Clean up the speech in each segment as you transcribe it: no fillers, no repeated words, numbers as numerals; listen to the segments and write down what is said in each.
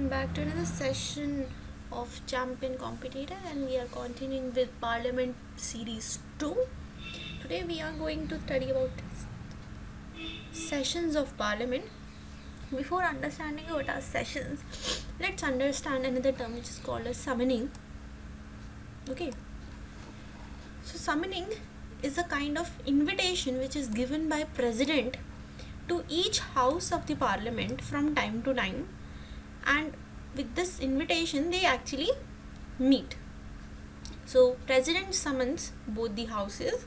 welcome back to another session of Champion Competitor, and we are continuing with Parliament Series 2. Today we are going to study about sessions of Parliament. Before understanding what are sessions, let's understand another term which is called as summoning. Okay, so summoning is a kind of invitation which is given by President to each house of the Parliament from time to time, and with this invitation they actually meet. So president summons both the houses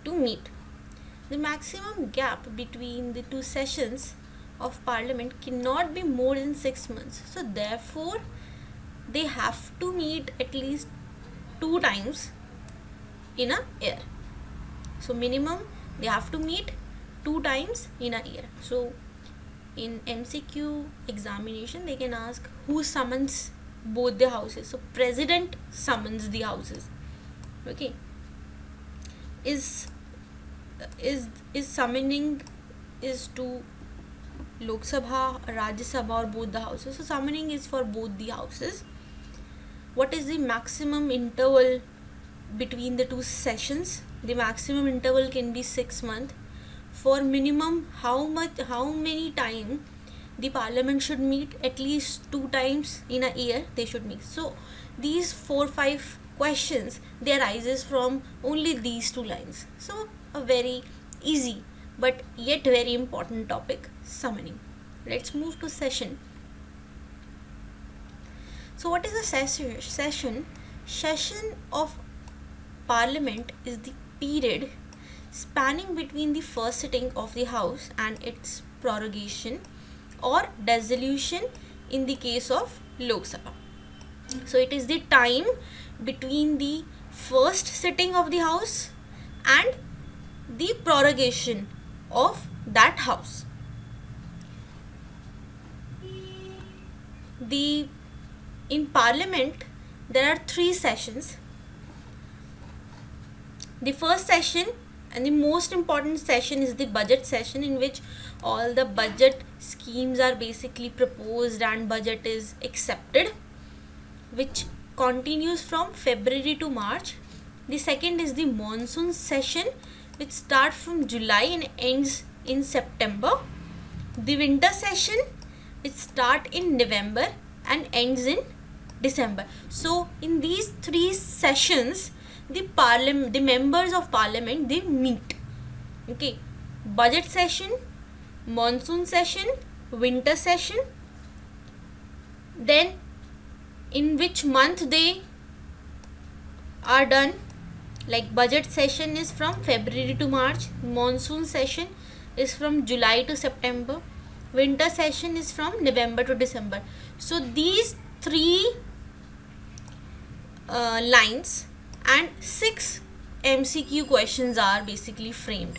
to meet. The maximum gap between the two sessions of parliament cannot be more than 6 months, so therefore they have to meet at least 2 times in a year. So minimum they have to meet 2 times in a year. So in MCQ examination they can ask who summons both the houses. So president summons the houses. Okay, is summoning is to Lok Sabha, Rajya Sabha, or both the houses. So summoning is for both the houses. What is the maximum interval between the two sessions? The maximum interval can be 6 months. For minimum, how many time the parliament should meet? At least 2 times in a year they should meet. So these 4-5 questions they arises from only these 2 lines. So a very easy but yet very important topic, summoning. Let's move to session. So what is a session? Session of parliament is the period spanning between the first sitting of the house and its prorogation or dissolution in the case of Lok Sabha. So it is the time between the first sitting of the house and the prorogation of that house. In parliament there are 3 sessions. The first session and the most important session is the budget session, in which all the budget schemes are basically proposed and budget is accepted, which continues from February to March. The second is the monsoon session, which starts from July and ends in September. The winter session, which starts in November and ends in December. So in these 3 sessions the members of parliament they meet. Okay, budget session, monsoon session, winter session. Then in which month they are done? Like budget session is from February to March, monsoon session is from July to September, winter session is from November to December. So these 3 lines and 6 MCQ questions are basically framed.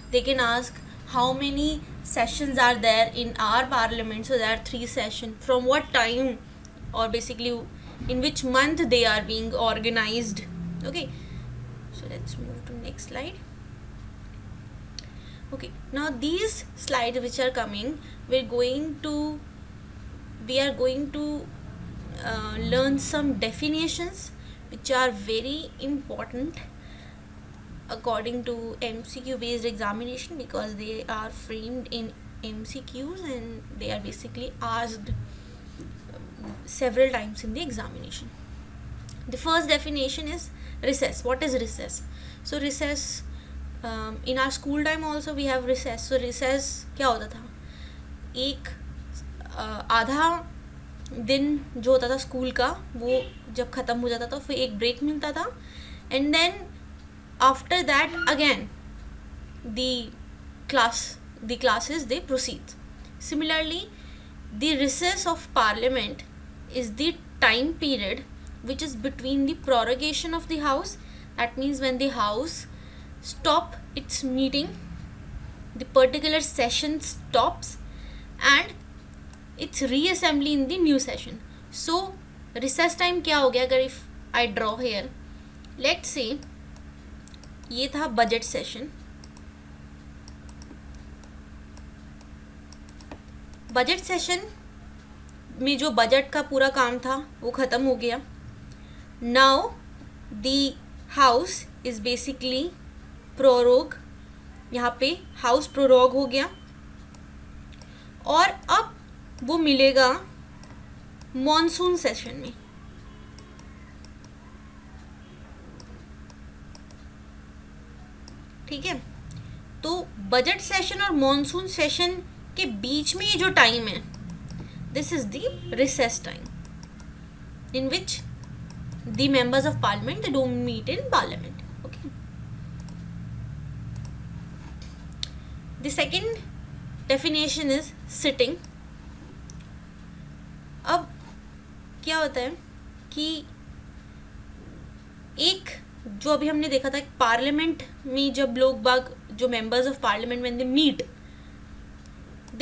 They can ask how many sessions are there in our parliament. So there are 3 sessions. From what time, or basically in which month they are being organized. Okay, so let's move to next slide. Okay, now these slides which are coming, we are going to learn some definitions which are very important according to MCQ based examination, because they are framed in MCQs and they are basically asked several times in the examination. The first definition is recess. What is recess? So recess, in our school time also we have recess. So recess क्या होता था? एक आधा दिन जो होता था school का, वो जब ख़त्म हो जाता था फिर एक ब्रेक मिलता था, and then after that again the classes they proceed. Similarly, the recess of parliament is the time period which is between the prorogation of the house, that means when the house stop its meeting, the particular session stops, and it's reassembly in the new session. So recess time क्या हो गया? अगर if I draw here, let's say ये था budget session. Budget session में जो budget का पूरा काम था वो ख़त्म हो गया. Now the house is basically prorogue. यहाँ पे हाउस प्रोरोग हो गया और अब वो मिलेगा मॉनसून सेशन में. ठीक है, तो बजट सेशन और मॉनसून सेशन के बीच में ये जो टाइम है, this is the recess time in which the members of Parliament they don't meet in Parliament. Okay, the second definition is sitting. अब क्या होता है कि एक जो अभी हमने देखा था पार्लियामेंट में जब लोग बाग जो members of Parliament when they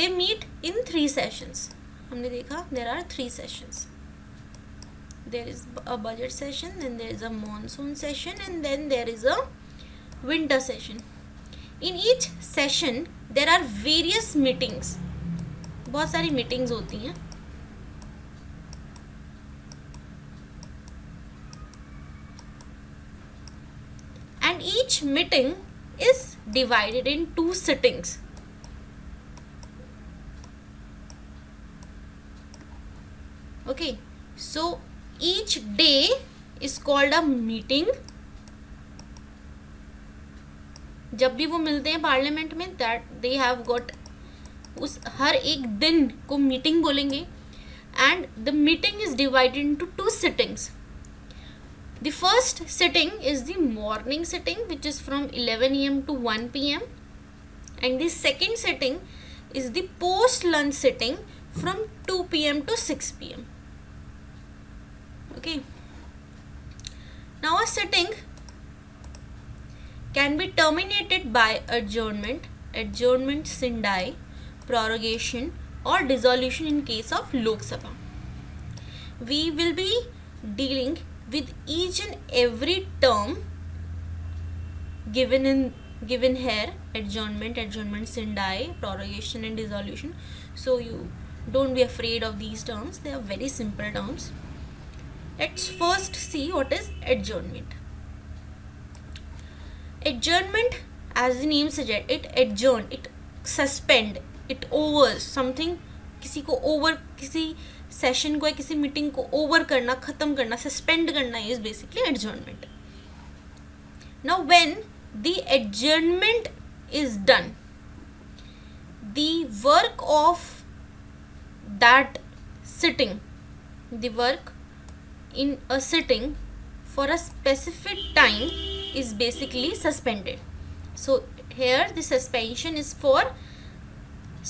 meet in 3 sessions. हमने देखा there are 3 sessions. There is a budget session, then there is a monsoon session and then there is a winter session. In each session there are various meetings. बहुत सारी meetings होती हैं. And each meeting is divided in 2 sittings. Okay, so each day is called a meeting. जब भी वो मिलते हैं parliament में, that they have got उस हर एक दिन को मीटिंग बोलेंगे. and the meeting is divided into 2 sittings. The first sitting is the morning sitting, which is from 11 am to 1 pm, and the second sitting is the post lunch sitting from 2 pm to 6 pm. Okay, now a sitting can be terminated by adjournment sindai, prorogation or dissolution in case of Lok Sabha. We will be dealing with each and every term given here: adjournment sindai, prorogation and dissolution. So you don't be afraid of these terms, they are very simple terms. Let's first see what is adjournment. Adjournment, as the name suggests, it adjourn, it suspend, it overs something. किसी को over, किसी session को या किसी meeting को over करना, खत्म करना, सस्पेंड करना is basically adjournment. Now when the adjournment is done, the work of that sitting, the work in a sitting for a specific time is basically suspended. So here the suspension is for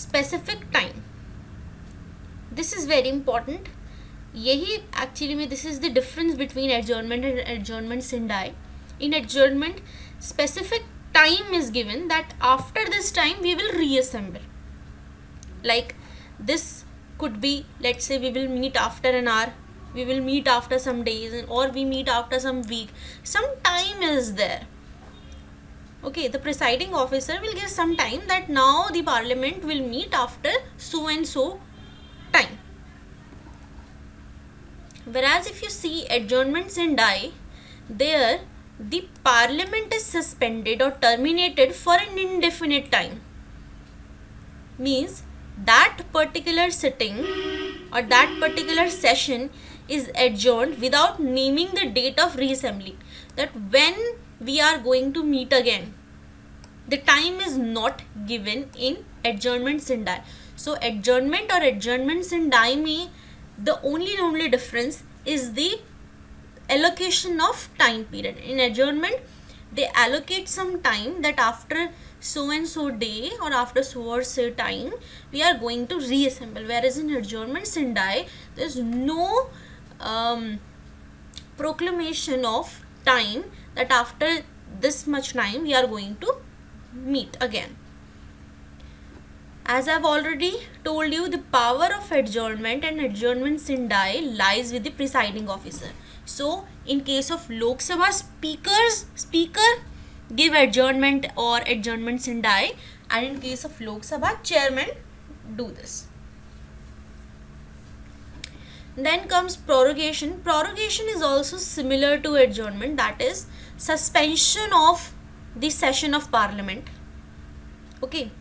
specific time. This is very important. यही actually में this is the difference between adjournment and adjournment sindai. In adjournment, specific time is given that after this time we will reassemble. Like this could be, let's say we will meet after an hour, we will meet after some days, or we meet after some week. Some time is there. Okay, the presiding officer will give some time that now the parliament will meet after so and so time. Whereas if you see adjournment sindai, there the parliament is suspended or terminated for an indefinite time. Means that particular sitting or that particular session is adjourned without naming the date of reassembly, that when we are going to meet again. The time is not given in adjournment sindai. So adjournment or adjournment sindai में the only difference is the allocation of time period. In adjournment they allocate some time that after so and so day or after so or so time we are going to reassemble, whereas in adjournment sindai there is no proclamation of time that after this much time we are going to meet again. As I've already told you, the power of adjournment and adjournment sindai lies with the presiding officer. So in case of Lok Sabha, speaker give adjournment or adjournment sindai, and in case of Lok Sabha, chairman do this. Then comes prorogation. Prorogation is also similar to adjournment, that is suspension of the session of parliament. Okay,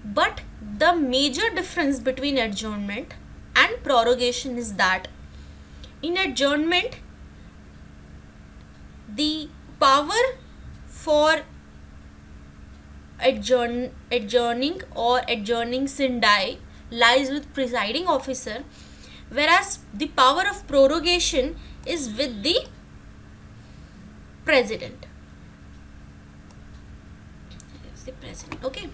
but the major difference between adjournment and prorogation is that in adjournment the power for adjourning or adjourning sindai lies with presiding officer, whereas the power of prorogation is with the president. It's the president. Okay.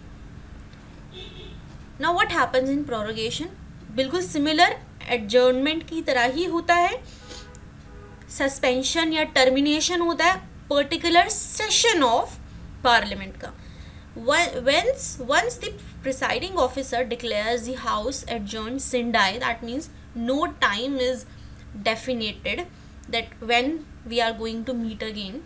Now what happens in prorogation? बिल्कुल similar adjournment की तरह ही होता है. Suspension या termination होता है particular session of parliament का. Once the presiding officer declares the house adjourned sindai, that means no time is definited that when we are going to meet again.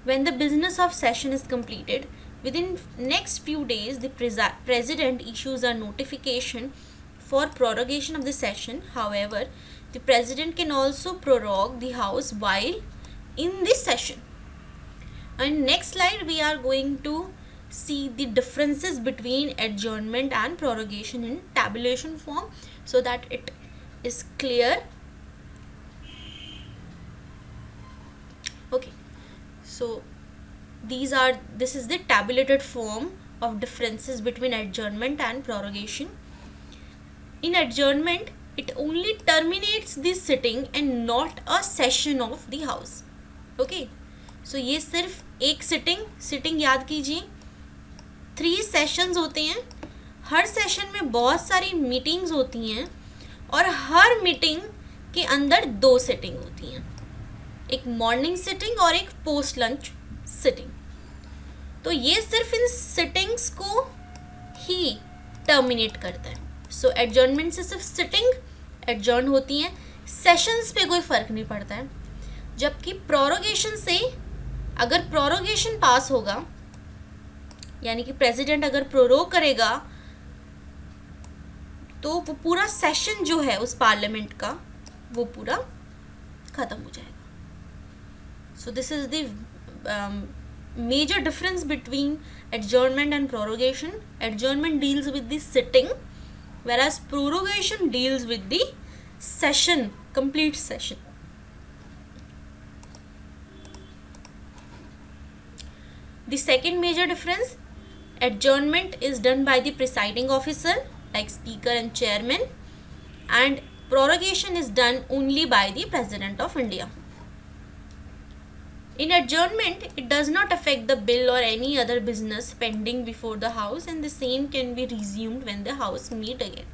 When the business of session is completed, within next few days the president issues a notification for prorogation of the session. However, the president can also prorogue the house while in this session. And next slide we are going to see the differences between adjournment and prorogation in tabulation form so that it is clear. Okay, so this is the tabulated form of differences between adjournment and prorogation. In adjournment, it only terminates the sitting and not a session of the house. Okay, so ये सिर्फ एक sitting याद कीजिए. 3 sessions होते हैं. हर session में बहुत सारी मीटिंग्स होती हैं और हर मीटिंग के अंदर 2 सिटिंग होती हैं, एक मॉर्निंग सिटिंग और एक पोस्ट लंच सिटिंग. तो ये सिर्फ इन सिटिंग्स को ही टर्मिनेट करता है. सो एडजर्नमेंट से सिर्फ सिटिंग एडजर्न होती हैं, सेशंस पे कोई फ़र्क नहीं पड़ता है. जबकि प्रोरोगेशन से अगर प्रोरोगेशन पास होगा, यानी कि प्रेसिडेंट अगर प्रोरोग करेगा, तो वो पूरा सेशन जो है उस पार्लियामेंट का वो पूरा ख़त्म हो जाएगा. So this is the major difference between adjournment and prorogation. Adjournment deals with the sitting, whereas prorogation deals with the session, complete session. The second major difference, adjournment is done by the presiding officer like speaker and chairman, and prorogation is done only by the president of India. In adjournment, it does not affect the bill or any other business pending before the house, and the same can be resumed when the house meet again.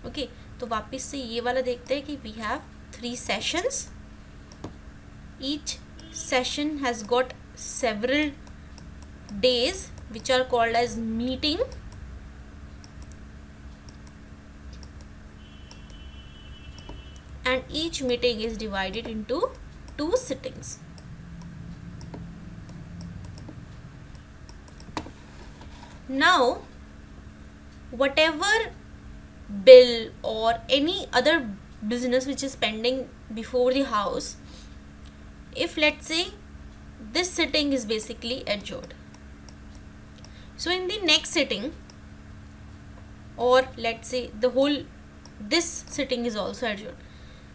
Okay, तो वापस से ये वाला देखते हैं कि we have 3 sessions. Each session has got several days which are called as meeting. And each meeting is divided into 2 sittings. Now, whatever bill or any other business which is pending before the house, if let's say this sitting is basically adjourned, so in the next sitting, or let's say this sitting is also adjourned,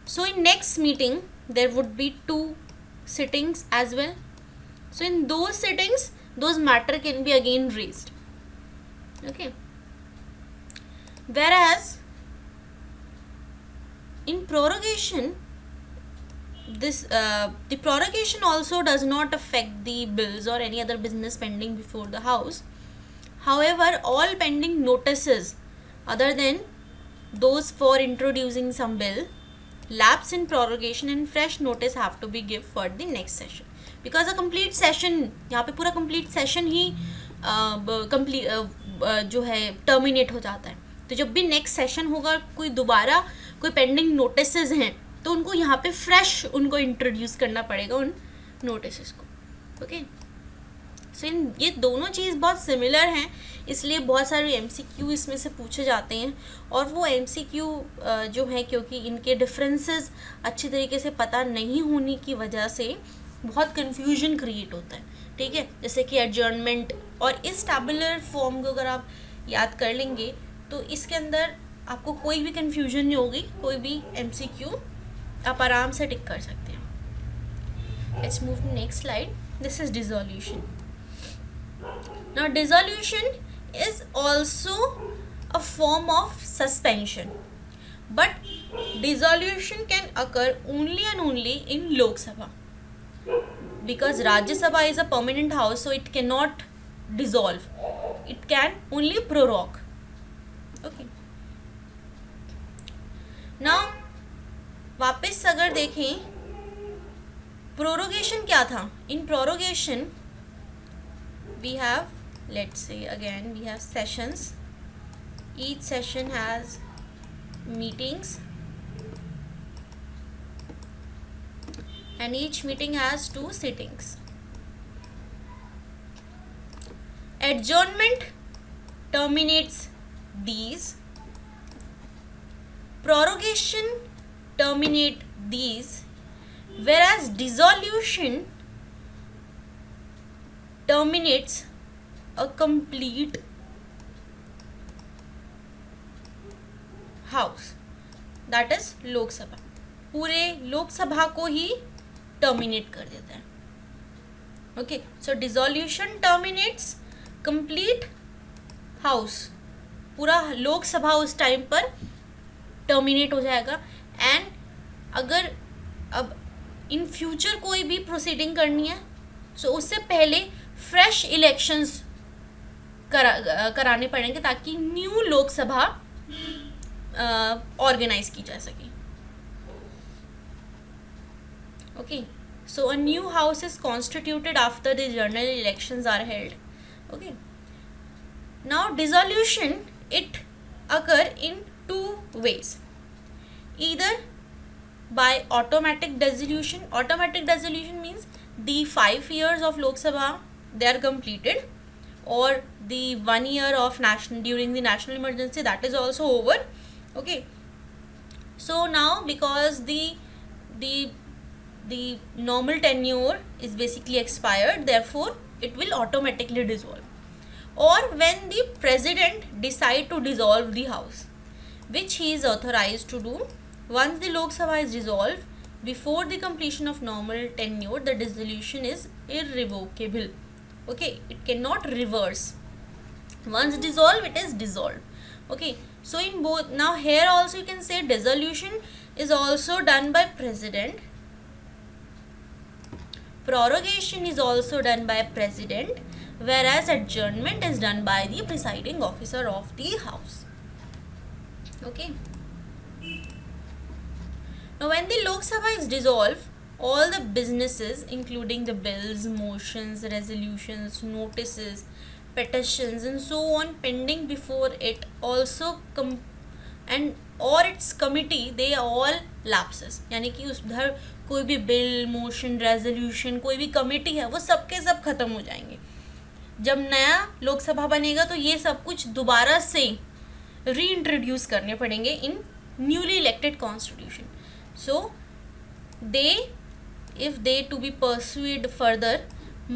so in next meeting there would be 2 sittings as well. So in those sittings, those matter can be again raised. Okay, whereas in prorogation, the prorogation also does not affect the bills or any other business pending before the house. However, all pending notices other than those for introducing some bill lapse in prorogation, and fresh notice have to be given for the next session, because a complete session, यहाँ पे पूरा complete session ही जो है terminate हो जाता है. तो जब भी नेक्स्ट सेशन होगा, कोई दोबारा कोई पेंडिंग नोटिसेस हैं, तो उनको यहाँ पे फ्रेश उनको इंट्रोड्यूस करना पड़ेगा उन नोटिसेस को. ओके, सो ये दोनों चीज़ बहुत सिमिलर हैं, इसलिए बहुत सारे एमसीक्यू इसमें से पूछे जाते हैं। और वो एमसीक्यू जो है, क्योंकि इनके डिफरेंसेस अच्छी तरीके से पता नहीं होने की वजह से बहुत कन्फ्यूजन क्रिएट होता है, ठीक है। जैसे कि एडजर्नमेंट, और इस टैबुलर फॉर्म को अगर आप याद कर लेंगे तो इसके अंदर आपको कोई भी कन्फ्यूजन नहीं होगी, कोई भी एमसीक्यू आप आराम से टिक कर सकते हैं। Let's move to next slide. This is dissolution. Now dissolution is also a form of suspension, but dissolution can occur only and only in Lok Sabha, because Rajya Sabha is a permanent house, so it cannot dissolve. It can only prorogue. Okay. Now वापस अगर देखें prorogation क्या था. In prorogation we have, let's say again, we have sessions. Each session has meetings, and each meeting has 2 sittings. Adjournment terminates these. Prorogation terminate these, whereas dissolution terminates a complete house, that is लोक सभा. पूरे लोक सभा को ही terminate कर देता है. Okay, सो dissolution terminates complete house. पूरा लोक सभा उस टाइम पर टर्मिनेट हो जाएगा. एंड अगर अब इन फ्यूचर कोई भी प्रोसीडिंग करनी है, सो उससे पहले फ्रेश इलेक्शंस कराने पड़ेंगे ताकि न्यू लोकसभा ऑर्गेनाइज की जा सके. Okay, so a new house is constituted after the general elections are held. Okay, now dissolution it occur in 2 ways. Either by automatic dissolution. Automatic dissolution means the 5 years of Lok Sabha, they are completed, or the 1 year of during the national emergency, that is also over. Okay, so now because the normal tenure is basically expired, therefore it will automatically dissolve. Or when the president decide to dissolve the house, which he is authorized to do. Once the Lok Sabha is dissolved, before the completion of normal tenure, the dissolution is irrevocable. Okay, it cannot reverse. Once dissolved, it is dissolved. Okay, so in both, now here also you can say dissolution is also done by president. Prorogation is also done by president, whereas adjournment is done by the presiding officer of the house. Okay. Now when the Lok Sabha is dissolved, all the businesses, including the bills, motions, resolutions, notices, petitions and so on pending before it also or its committee, they all lapses. यानी कि उधर कोई भी bill, motion, resolution, कोई भी committee है, वो सब के सब खत्म हो जाएंगे. जब नया लोकसभा बनेगा तो ये सब कुछ दोबारा से रीइंट्रोड्यूस करने पड़ेंगे in newly elected constitution. So they, if they to be pursued further,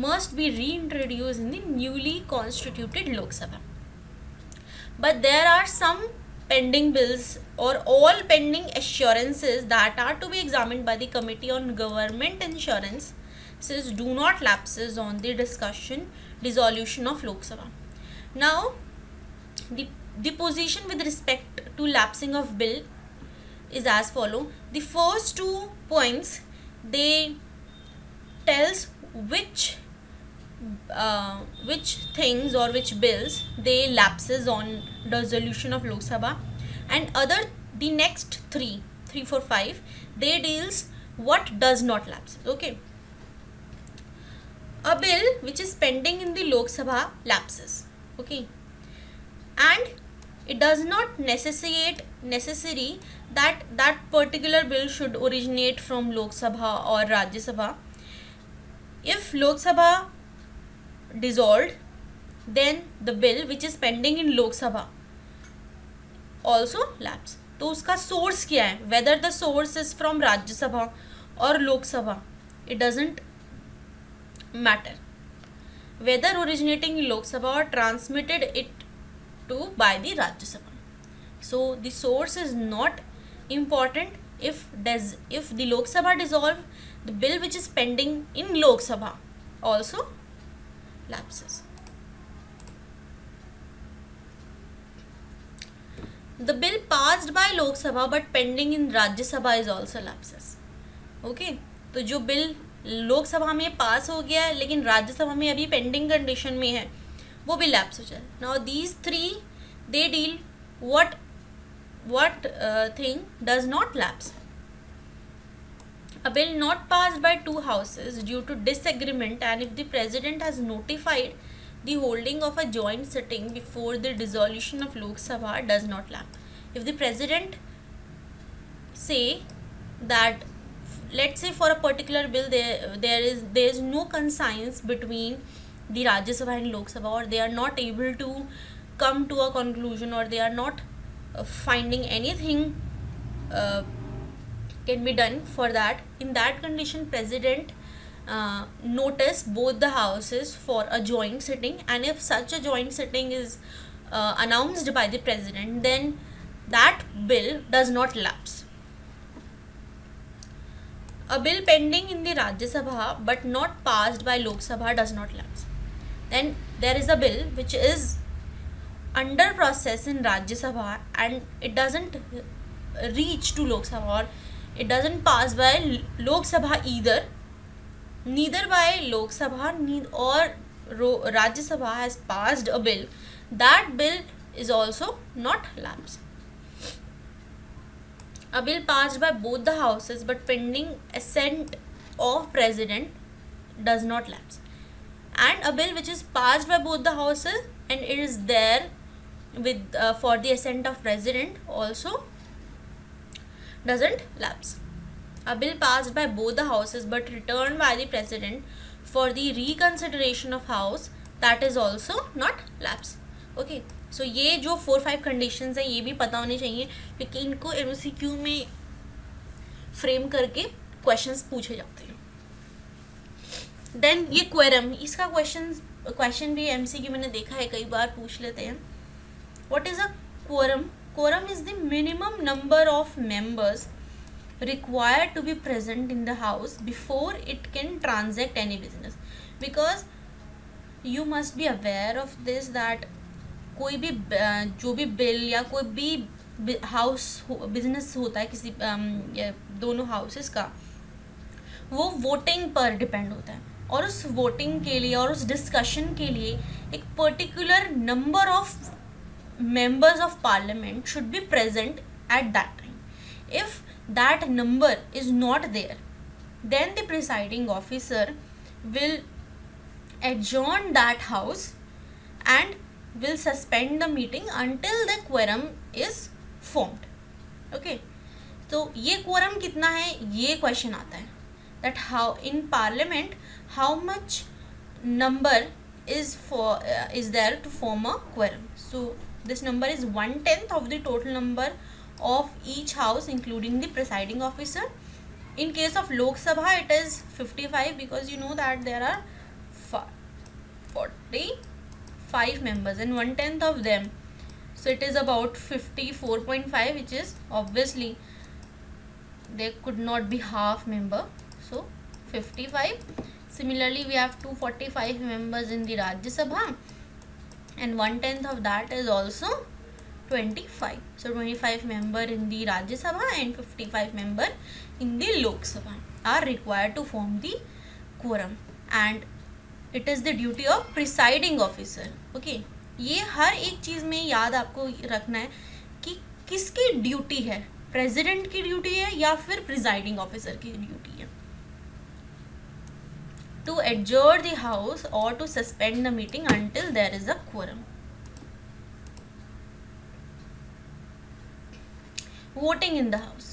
must be reintroduced in the newly constituted Lok Sabha. But there are some pending bills or all pending assurances that are to be examined by the Committee on Government Insurance, since do not lapses on the dissolution of Lok Sabha. Now the position with respect to lapsing of bill is as follow. The first 2 points, they tells which things or which bills they lapses on dissolution of Lok Sabha, and the next 3, 4, 5, they deals what does not lapse. Okay, a bill which is pending in the Lok Sabha lapses. Okay, and it does not necessary that particular bill should originate from Lok Sabha or Rajya Sabha. If Lok Sabha dissolved, then the bill which is pending in Lok Sabha also lapse. तो उसका source क्या है, whether the source is from Rajya Sabha और Lok Sabha, it doesn't matter, whether originating in Lok Sabha or transmitted it to by the Rajya Sabha. So the source is not important if the Lok Sabha dissolve, the bill which is pending in Lok Sabha also lapses. The bill passed by Lok Sabha but pending in Rajya Sabha is also lapses. Okay, तो जो bill Lok Sabha में पास हो गया है लेकिन राज्यसभा में अभी pending condition में है, वो भी लैप्स हो जाए. Now these three they deal what thing does not lapse. A bill not passed by two houses due to disagreement, and if the president has notified the holding of a joint sitting before the dissolution of Lok Sabha, does not lapse. If the president say that, let's say for a particular bill there is no conscience between the Rajya Sabha and Lok Sabha, or they are not able to come to a conclusion, or they are not finding anything can be done for that. In that condition, president notice both the houses for a joint sitting, and if such a joint sitting is announced by the president, then that bill does not lapse. A bill pending in the Rajya Sabha but not passed by Lok Sabha does not lapse. Then there is a bill which is under process in Rajya Sabha and it doesn't reach to Lok Sabha, or it doesn't pass by Lok Sabha either. Neither by Lok Sabha or Rajya Sabha has passed a bill. That bill is also not lapse. A bill passed by both the houses but pending assent of president does not lapse. And a bill which is passed by both the houses and it is there with for the assent of president also doesn't lapse. A bill passed by both the houses but returned by the president for the reconsideration of house, that is also not lapse. Okay, सो ये जो 4-5 conditions हैं ये भी पता होनी चाहिए, क्योंकि इनको MCQ में फ्रेम करके क्वेश्चंस पूछे जाते हैं. देन ये क्वेरम, इसका क्वेश्चन भी MCQ मैंने देखा है, कई बार पूछ लेते हैं. What is a quorum? Quorum is the minimum number of members required to be present in the house before it can transact any business. Because you must be aware of this that कोई भी जो भी bill या कोई भी house business होता है किसी दोनों हाउसेस का, वो वोटिंग पर डिपेंड होता है, और उस वोटिंग के लिए और उस डिस्कशन के लिए एक particular number of members of parliament should be present at that time. If that number is not there, then the presiding officer will adjourn that house and will suspend the meeting until the quorum is formed. Okay, तो ये quorum कितना है ये question आता है, that how in parliament how much number is there to form a quorum. So this number is 1/10 of the total number of each house including the presiding officer. In case of Lok Sabha it is 55, because you know that there are 45 members and 1/10 of them, so it is about 54.5, which is obviously there could not be half member, so 55. Similarly we have 245 members in the Rajya Sabha and 1/10 of that is also 25. So 25 member in the Rajya Sabha and 55 member in the Lok Sabha are required to form the quorum, and it is the duty of presiding officer. Okay, ये हर एक चीज़ में याद आपको रखना है कि किसकी duty है, प्रेसिडेंट की ड्यूटी है या फिर प्रिजाइडिंग ऑफिसर की ड्यूटी है. To adjourn the house or to suspend the meeting until there is a quorum. Voting in the house.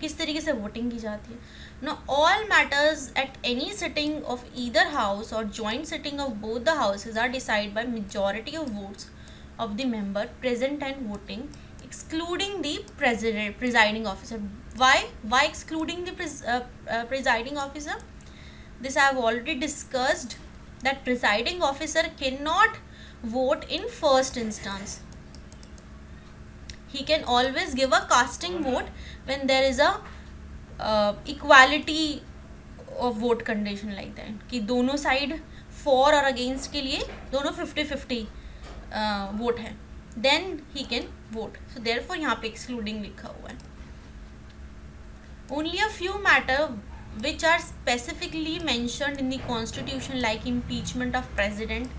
किस तरीके से वोटिंग की जाती है. No all matters at any sitting of either house और joint sitting of both the houses are decided by majority of votes of the member present and voting, excluding the presiding officer. Why excluding the presiding officer? This I have already discussed, that presiding officer cannot vote in first instance. He can always give a casting vote when there is a equality of vote condition, like that कि दोनों side for और against के लिए दोनों 50-50 vote है, then he can vote. So therefore यहाँ पे excluding लिखा हुआ है. Only a few matter which are specifically mentioned in the constitution, like impeachment of president,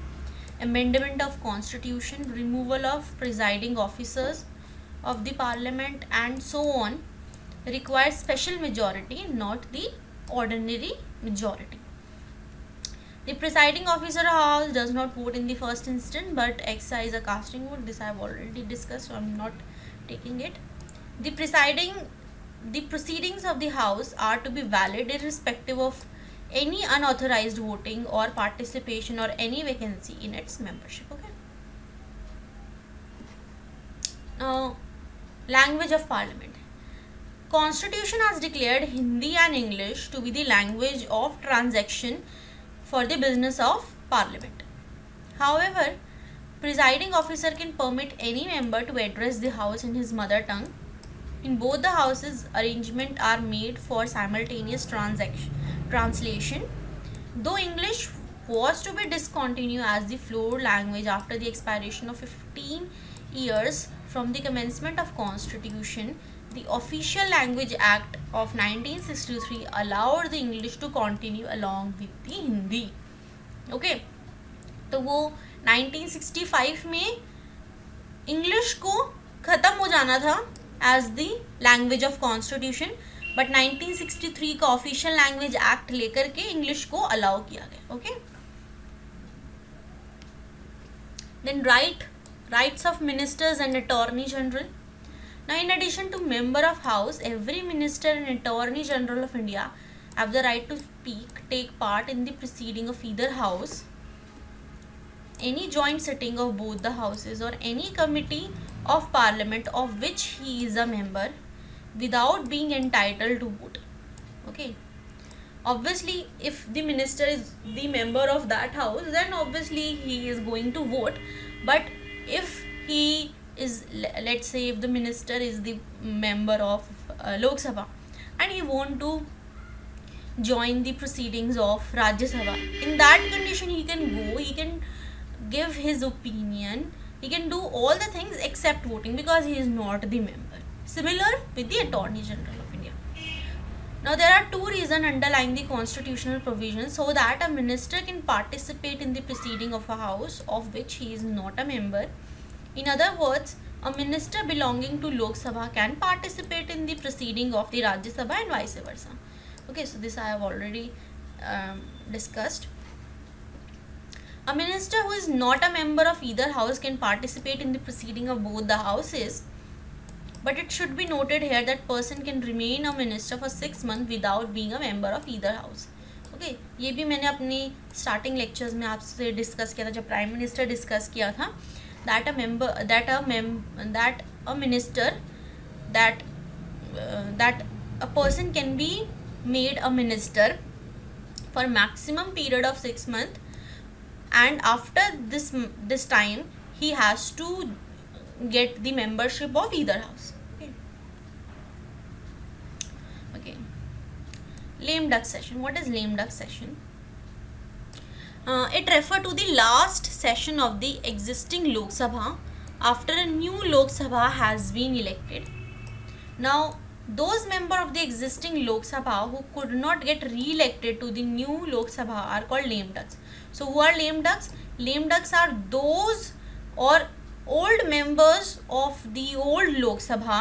amendment of constitution, removal of presiding officers of the parliament, and so on, require special majority, not the ordinary majority. The presiding officer of house does not vote in the first instance but exercise a casting vote. This I have already discussed, so I am not taking it. The proceedings of the house are to be valid irrespective of any unauthorized voting or participation or any vacancy in its membership. Okay. Now, language of parliament. Constitution has declared Hindi and English to be the language of transaction for the business of parliament. However, presiding officer can permit any member to address the house in his mother tongue. In both the houses, arrangements are made for simultaneous translation. Though English was to be discontinued as the floor language after the expiration of 15 years from the commencement of Constitution, the Official Language Act of 1963 allowed the English to continue along with the Hindi. Okay, तो वो 1965 में English को ख़त्म हो जाना था as the language of constitution, but 1963 का official language act लेकर के इंग्लिश को अलाउ किया गया. Okay, then rights of ministers and attorney general. Now, in addition to member of house, every minister and attorney general of India have the right to speak, take part in the proceeding of either house, any joint sitting of both the houses, or any committee of parliament of which he is a member, without being entitled to vote. Okay. Obviously, if the minister is the member of that house, then obviously he is going to vote. But if he is, let's say if the minister is the member of Lok Sabha and he want to join the proceedings of Rajya Sabha, in that condition he can go, he can give his opinion, he can do all the things except voting because he is not the member. Similar with the Attorney General of India. Now, there are two reasons underlying the constitutional provisions so that a minister can participate in the proceeding of a house of which he is not a member. In other words, a minister belonging to Lok Sabha can participate in the proceeding of the Rajya Sabha and vice versa. Okay, so this I have already discussed. A minister who is not a member of either house can participate in the proceeding of both the houses, but it should be noted here that person can remain a minister for 6 months without being a member of either house. Okay, ये भी मैंने अपनी starting lectures में आपसे discuss किया था जब prime minister discuss किया था. That a person can be made a minister for maximum period of 6 months, and after this time he has to get the membership of either house. Okay. Lame duck session. What is lame duck session? It refers to the last session of the existing Lok Sabha after a new Lok Sabha has been elected. Now, those members of the existing Lok Sabha who could not get re-elected to the new Lok Sabha are called lame ducks. So, who are lame ducks? Lame ducks are those or old members of the old Lok Sabha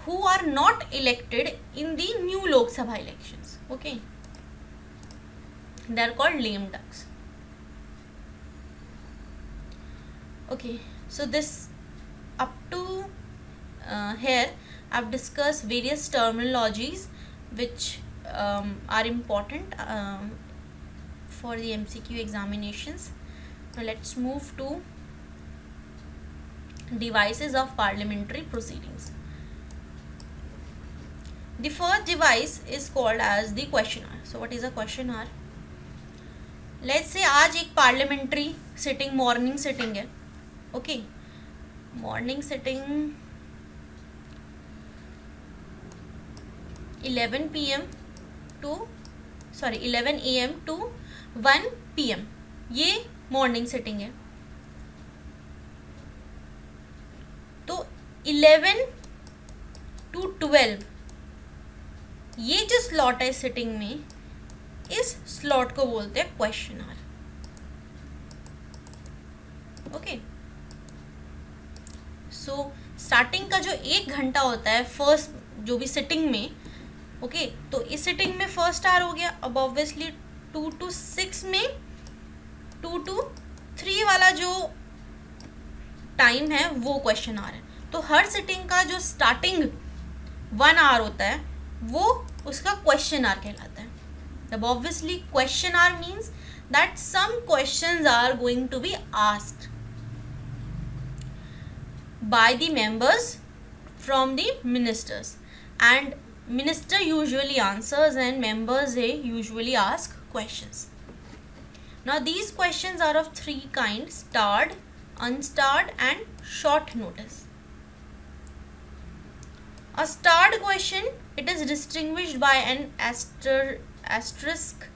who are not elected in the new Lok Sabha elections. Okay. They are called lame ducks. Okay, so this up to here I've discussed various terminologies which are important for the MCQ examinations. Now let's move to devices of parliamentary proceedings. The first device is called as the question hour. So what is a question hour? Let's say आज एक parliamentary sitting morning sitting है. Okay, morning sitting 11 AM to 1 PM, ये morning sitting है. तो 11 to 12 ये जो slot है sitting में, इस स्लॉट को बोलते हैं question hour. Okay, so starting का जो 1 घंटा होता है फर्स्ट जो भी सिटिंग में, ओके, तो इस सिटिंग में फर्स्ट आवर हो गया. अब ऑब्वियसली 2 to 6 में 2 to 3 वाला जो टाइम है वो क्वेश्चन आवर है. तो हर सिटिंग का जो स्टार्टिंग 1 आवर होता है वो उसका क्वेश्चन आवर कहलाता है. अब obviously question hour means that some questions are going to be asked by the members from the ministers, and minister usually answers and members they usually ask questions. Now these questions are of 3 kinds: starred, unstarred and short notice. A starred question, it is distinguished by an asterisk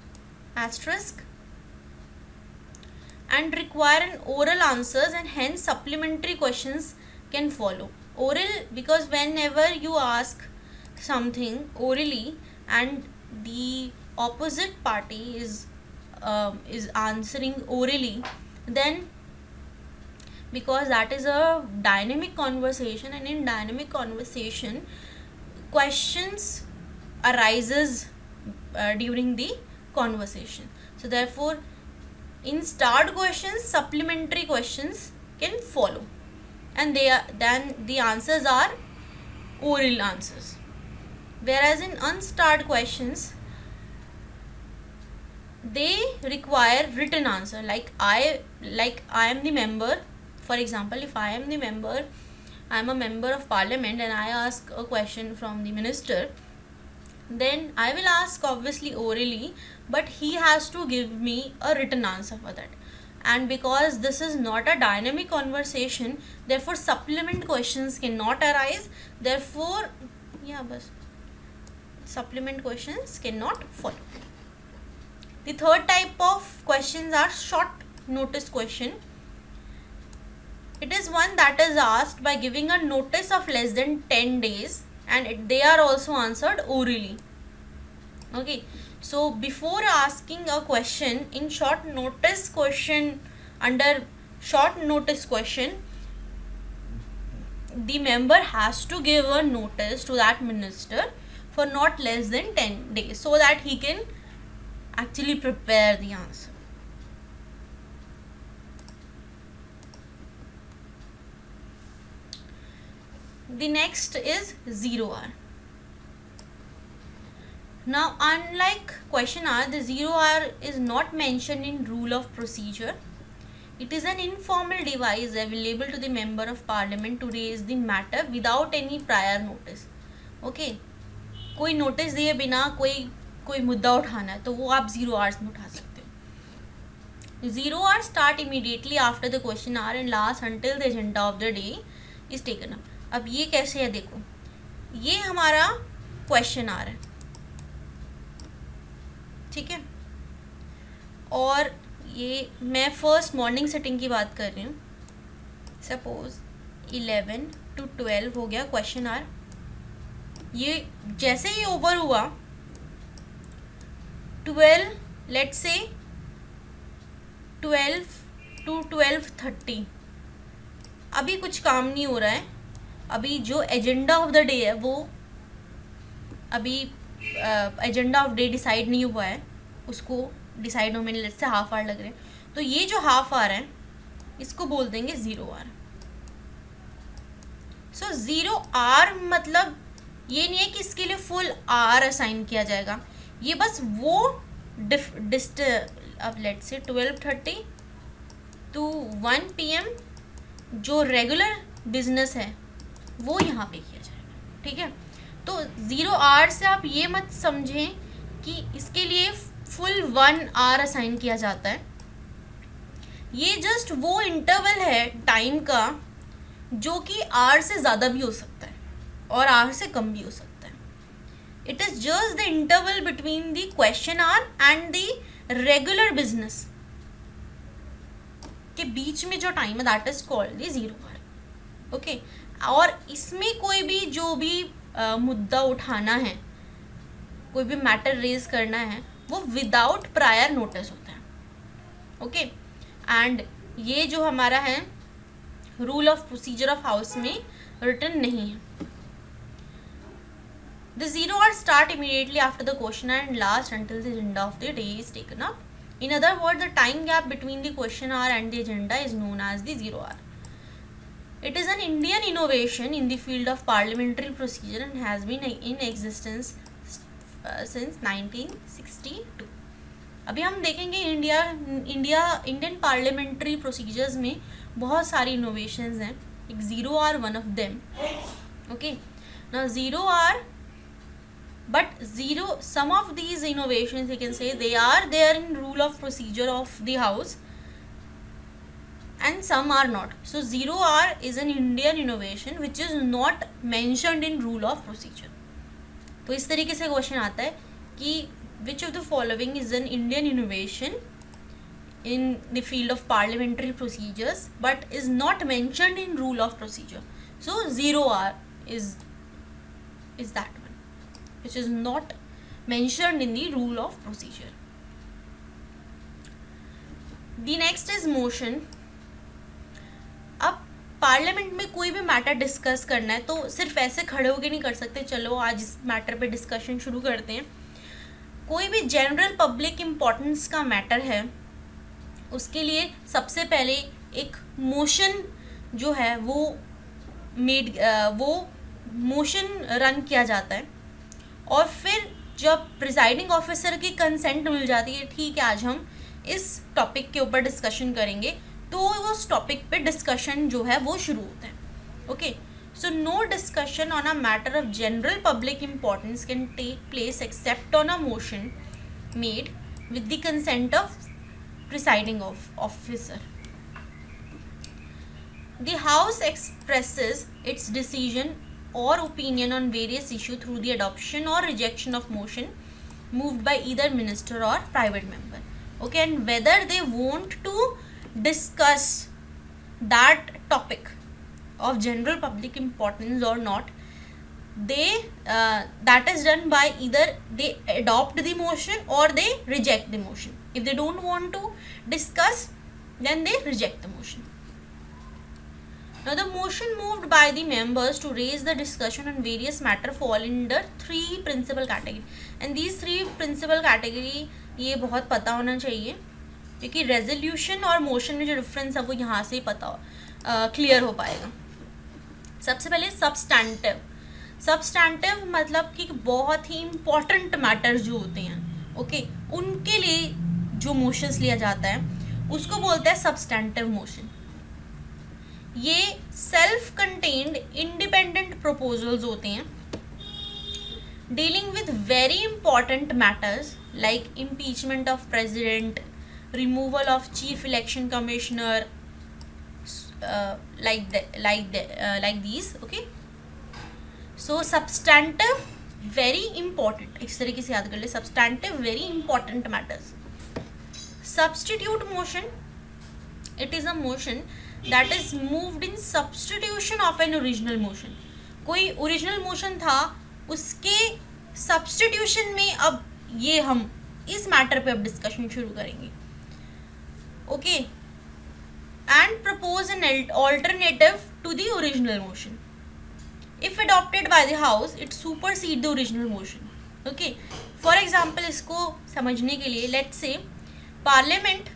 and require an oral answers, and hence supplementary questions can follow. Oral, because whenever you ask something orally and the opposite party is answering orally, then because that is a dynamic conversation, and in dynamic conversation questions arises during the conversation. So therefore in starred questions supplementary questions can follow, and then the answers are oral answers. Whereas in unstarred questions they require written answer, like I am the member. For example, if I am the member, I am a member of parliament and I ask a question from the minister, then I will ask obviously orally, but he has to give me a written answer for that. And because this is not a dynamic conversation, therefore supplement questions cannot arise. Therefore supplement questions cannot follow. The third type of questions are short notice question. It is one that is asked by giving a notice of less than 10 days, and they are also answered orally. Okay, so before asking a question in short notice question, under short notice question, the member has to give a notice to that minister for not less than 10 days so that he can actually prepare the answer. The next is 0 hour. Now unlike question hour, the 0 hour is not mentioned in rule of procedure. It is an informal device available to the member of parliament to raise the matter without any prior notice. Okay, कोई notice दिए बिना कोई मुद्दा उठाना है तो वो आप 0 hours में उठा सकते हो. 0 hour start immediately after the question hour and last until the agenda of the day is taken up. अब ये कैसे है देखो, ये हमारा क्वेश्चन आवर है, ठीक है, और ये मैं फर्स्ट मॉर्निंग सेटिंग की बात कर रही हूँ. सपोज 11 to 12 हो गया क्वेश्चन आवर. ये जैसे ही ओवर हुआ 12, लेट्स से 12 to 12:30, अभी कुछ काम नहीं हो रहा है. अभी जो एजेंडा ऑफ द डे है वो अभी एजेंडा ऑफ डे डिसाइड नहीं हुआ है, उसको डिसाइड होने में लेट्स से हाफ आवर लग रहे हैं. तो ये जो हाफ आवर है इसको बोल देंगे 0 hour. सो 0R मतलब ये नहीं है कि इसके लिए फुल R असाइन किया जाएगा, ये बस वो अब लेट्स से 12:30 to 1 PM जो रेगुलर बिजनेस है वो यहाँ पे किया जाएगा, ठीक है। तो 0R से आप ये मत समझें कि इसके लिए फुल 1 hour असाइन किया जाता है, ये जस्ट वो इंटरवल है टाइम का जो कि R से ज़्यादा भी हो सकता है और R से कम भी हो सकता है। It is just the interval between the question our and the regular business के बीच में जो टाइम है that is called the 0R, okay. और इसमें कोई भी जो भी मुद्दा उठाना है, कोई भी मैटर रेज करना है, वो विदाउट प्रायर नोटिस होता है, ओके। एंड ये जो हमारा है rule of procedure of house में रिटन नहीं है। The 0R start immediately after the question and last until the agenda of the day is taken up. In other words, the time gap between the question hour and the agenda is known as the 0R. It is an Indian innovation in the field of parliamentary procedure and has been in existence since 1962. अभी हम देखेंगे Indian parliamentary procedures में बहुत सारी innovations हैं, एक 0R one of them, okay. Now 0R, but some of these innovations you can say they are there in rule of procedure of the house and some are not. So 0R is an Indian innovation which is not mentioned in rule of procedure. तो इस तरीके से question आता है कि which of the following is an Indian innovation in the field of parliamentary procedures but is not mentioned in rule of procedure. So 0R is that one which is not mentioned in the rule of procedure. The next is motion. अब parliament में कोई भी matter discuss करना है तो सिर्फ ऐसे खड़े होके नहीं कर सकते, चलो आज इस मैटर पे डिस्कशन शुरू करते हैं। कोई भी जनरल पब्लिक इम्पोर्टेंस का मैटर है उसके लिए सबसे पहले एक मोशन जो है वो मोशन रन किया जाता है और फिर जब प्रिजाइडिंग ऑफिसर की कंसेंट मिल जाती है, ठीक है आज हम इस टॉपिक के ऊपर डिस्कशन करेंगे, तो उस टॉपिक पे डिस्कशन जो है वो शुरू होता है, okay. So no discussion on a matter of general public importance can take place except on a motion made with the consent of presiding officer. The House expresses its decision or opinion on various issues through the adoption or rejection of motion moved by either minister or private member. Okay, and whether they want to discuss that topic of general public importance or not, that is done by either they adopt the motion or they reject the motion. If they don't want to discuss, then they reject the motion. Now the motion moved by the members to raise the discussion on various matter fall under three principal category, and these three principal category ये बहुत पता होना चाहिए क्योंकि resolution और motion में जो difference है वो यहाँ से ही क्लियर हो पाएगा। सबसे पहले सब्सटैंटिव मतलब कि बहुत ही इम्पॉर्टेंट मैटर जो होते हैं, ओके, उनके लिए जो मोशंस लिया जाता है उसको बोलते हैं सब्सटैंटिव मोशन। ये सेल्फ कंटेन्ड इंडिपेंडेंट प्रपोजल्स होते हैं dealing with very important matters like impeachment of president, removal of chief election commissioner, like these, okay. So substantive very important, इस तरीके से याद कर ले, substantive very important matters. Substitute motion, it is a motion that is moved in substitution of an original motion. कोई original motion था उसके substitution में अब ये हम इस मैटर पे अब डिस्कशन शुरू करेंगे, okay, and propose an alternative to the original motion. If adopted by the house it supersede the original motion, okay. For example इसको समझने के लिए लेट्स से पार्लियामेंट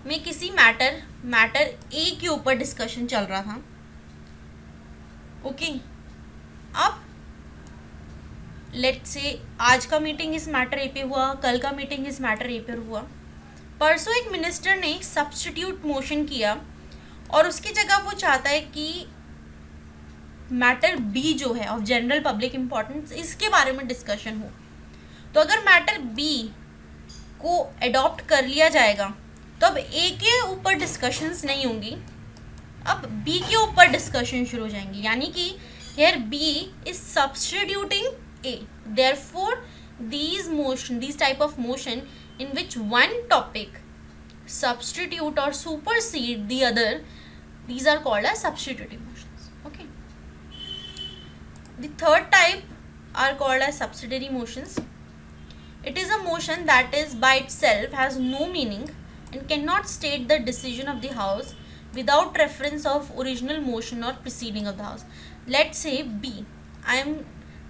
में किसी मैटर ए के ऊपर डिस्कशन चल रहा था ओके, अब लेट्स से आज का मीटिंग इस मैटर ए पे हुआ, कल का मीटिंग इस मैटर ए पे हुआ, परसों एक मिनिस्टर ने सब्स्टिट्यूट मोशन किया और उसकी जगह वो चाहता है कि मैटर बी जो है ऑफ जनरल पब्लिक इम्पोर्टेंस इसके बारे में डिस्कशन हो। तो अगर मैटर बी को अडॉप्ट कर लिया जाएगा तो अब ए के ऊपर डिस्कशंस नहीं होंगी, अब बी के ऊपर डिस्कशन शुरू हो जाएंगी, यानी कि here B is substituting A, therefore these type of motion in which one topic substitute or supersede the other, these are called as substitutive motions. Okay, the third type are called as subsidiary motions. It is a motion that is by itself has no meaning and cannot state the decision of the house without reference of original motion or proceeding of the house. Let's say B,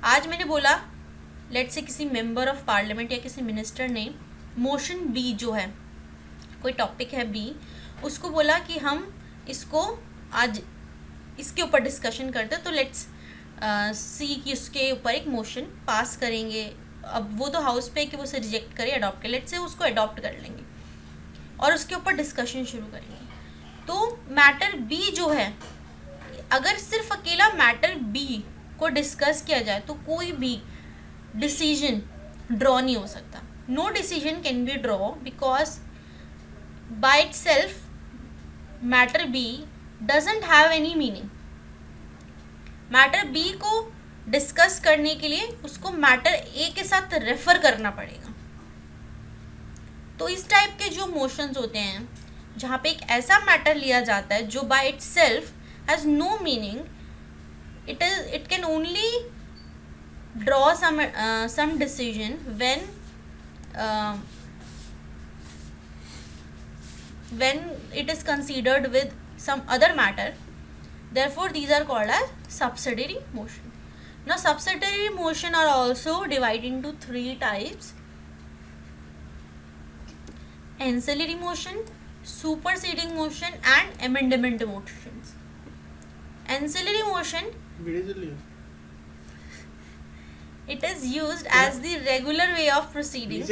आज मैंने बोला let's say किसी member of parliament या किसी minister ने motion B जो है, कोई टॉपिक है बी, उसको बोला कि हम इसको आज इसके ऊपर डिस्कशन करते, तो लेट्स सी कि उसके ऊपर एक मोशन पास करेंगे। अब वो तो हाउस पे है कि वो उसे रिजेक्ट करे अडॉप्ट करे, लेट्स से उसको अडॉप्ट कर लेंगे और उसके ऊपर डिस्कशन शुरू करेंगे। तो मैटर बी जो है, अगर सिर्फ अकेला मैटर बी को डिस्कस किया जाए तो कोई भी डिसीजन ड्रॉ नहीं हो सकता। No decision can be draw because by itself matter B doesn't have any meaning. Matter B को डिस्कस करने के लिए उसको मैटर ए के साथ रेफर करना पड़ेगा। तो इस टाइप के जो मोशंस होते हैं जहाँ पे एक ऐसा मैटर लिया जाता है जो by itself has no meaning, it can only draw some decision when it is considered with some other matter, therefore these are called as subsidiary motion. Now subsidiary motion are also divided into three types: ancillary motion, superseding motion and amendment motions. Ancillary motion, it is used as the regular way of proceeding.